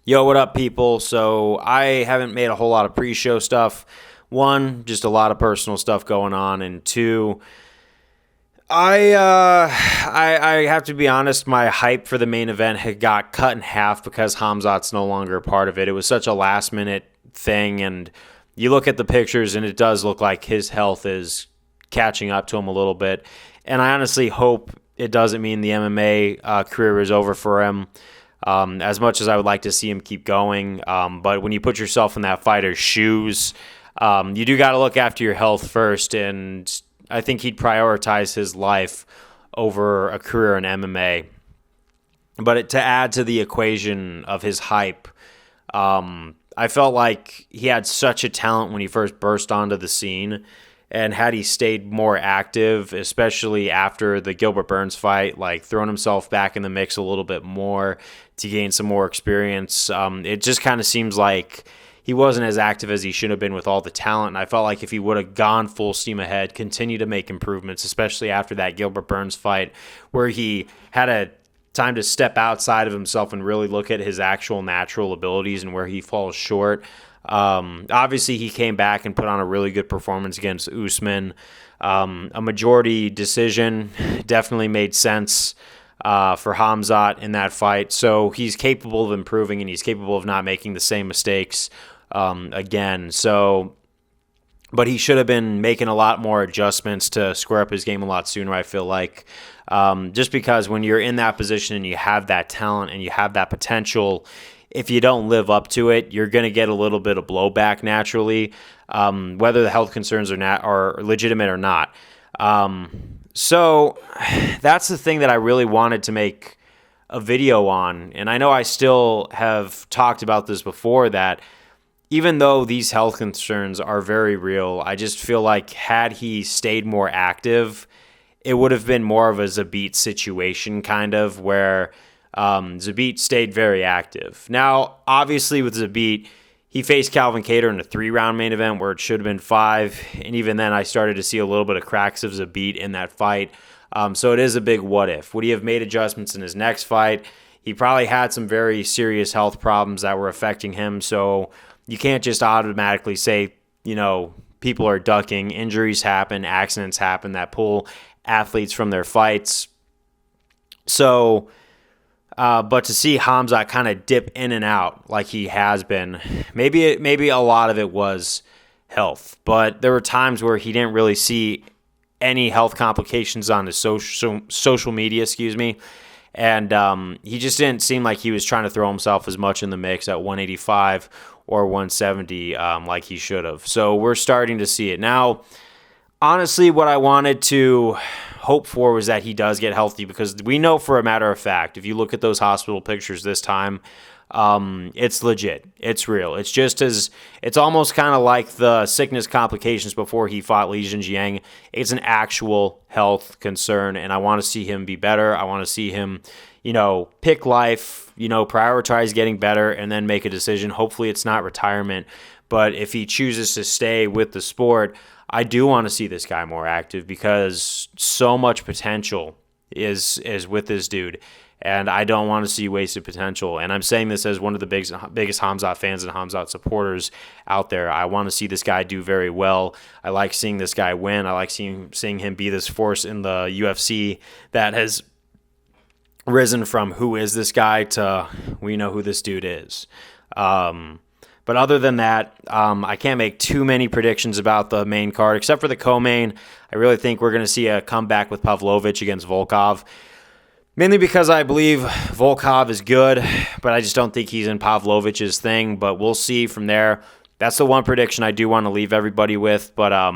Yo, what up, people? So I haven't made a whole lot of pre-show stuff. One, just a lot of personal stuff going on, and two, I have to be honest. My hype for the main event had got cut in half because Khamzat's no longer a part of it. It was such a last minute thing, and you look at the pictures, and it does look like his health is catching up to him a little bit. And I honestly hope it doesn't mean the MMA career is over for him. As much as I would like to see him keep going, but when you put yourself in that fighter's shoes, you do got to look after your health first, and I think he'd prioritize his life over a career in MMA. But to add to the equation of his hype, I felt like he had such a talent when he first burst onto the scene. And had he stayed more active, especially after the Gilbert Burns fight, like throwing himself back in the mix a little bit more to gain some more experience, it just kind of seems like he wasn't as active as he should have been with all the talent. And I felt like if he would have gone full steam ahead, continue to make improvements, especially after that Gilbert Burns fight, where he had a time to step outside of himself and really look at his actual natural abilities and where he falls short. Obviously, he came back and put on a really good performance against Usman. A majority decision definitely made sense for Khamzat in that fight. So he's capable of improving, and he's capable of not making the same mistakes again. But he should have been making a lot more adjustments to square up his game a lot sooner, I feel like. Just because when you're in that position and you have that talent and you have that potential, if you don't live up to it, you're going to get a little bit of blowback naturally, whether the health concerns are legitimate or not. So that's the thing that I really wanted to make a video on. And I know I still have talked about this before, that even though these health concerns are very real, I just feel like had he stayed more active, it would have been more of a Zabit situation, kind of, where Zabit stayed very active. Now, obviously, with Zabit, he faced Calvin Kattar in a 3-round main event where it should have been 5, and even then I started to see a little bit of cracks of Zabit in that fight. So it is a big what if. Would he have made adjustments in his next fight? He probably had some very serious health problems that were affecting him, so you can't just automatically say, people are ducking. Injuries happen, accidents happen that pull athletes from their fights. So but to see Khamzat kind of dip in and out like he has been, maybe a lot of it was health. But there were times where he didn't really see any health complications on his social media, and he just didn't seem like he was trying to throw himself as much in the mix at 185 or 170 like he should have. So we're starting to see it now. Honestly, what I wanted to hope for was that he does get healthy, because we know for a matter of fact, if you look at those hospital pictures this time, it's legit. It's real. It's almost kind of like the sickness complications before he fought Li Jinjiang. It's an actual health concern, and I want to see him be better. I want to see him, pick life, prioritize getting better, and then make a decision. Hopefully it's not retirement, but if he chooses to stay with the sport, I do want to see this guy more active, because so much potential is with this dude, and I don't want to see wasted potential. And I'm saying this as one of the biggest Khamzat fans and Khamzat supporters out there. I want to see this guy do very well. I like seeing this guy win. I like seeing him be this force in the UFC that has risen from who is this guy to we know who this dude is. But other than that, I can't make too many predictions about the main card, except for the co-main. I really think we're going to see a comeback with Pavlovich against Volkov, mainly because I believe Volkov is good, but I just don't think he's in Pavlovich's thing. But we'll see from there. That's the one prediction I do want to leave everybody with. But I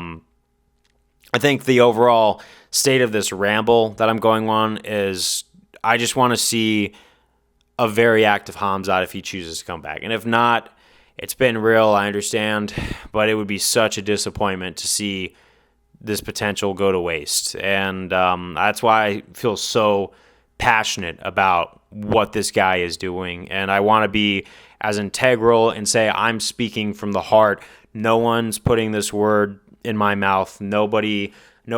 think the overall state of this ramble that I'm going on is I just want to see a very active Khamzat if he chooses to come back. And if not, it's been real, I understand, but it would be such a disappointment to see this potential go to waste. And that's why I feel so passionate about what this guy is doing. And I want to be as integral and say I'm speaking from the heart. No one's putting this word in my mouth. No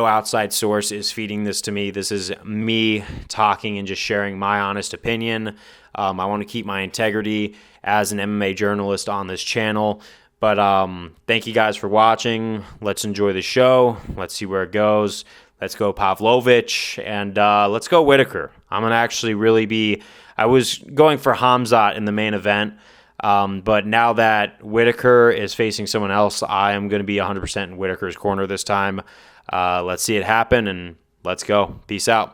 outside source is feeding this to me. This is me talking and just sharing my honest opinion. I want to keep my integrity as an MMA journalist on this channel. But thank you guys for watching. Let's enjoy the show. Let's see where it goes. Let's go Pavlovich, and let's go Whitaker. I'm going to actually I was going for Khamzat in the main event, but now that Whitaker is facing someone else, I am going to be 100% in Whitaker's corner this time. Let's see it happen, and let's go. Peace out.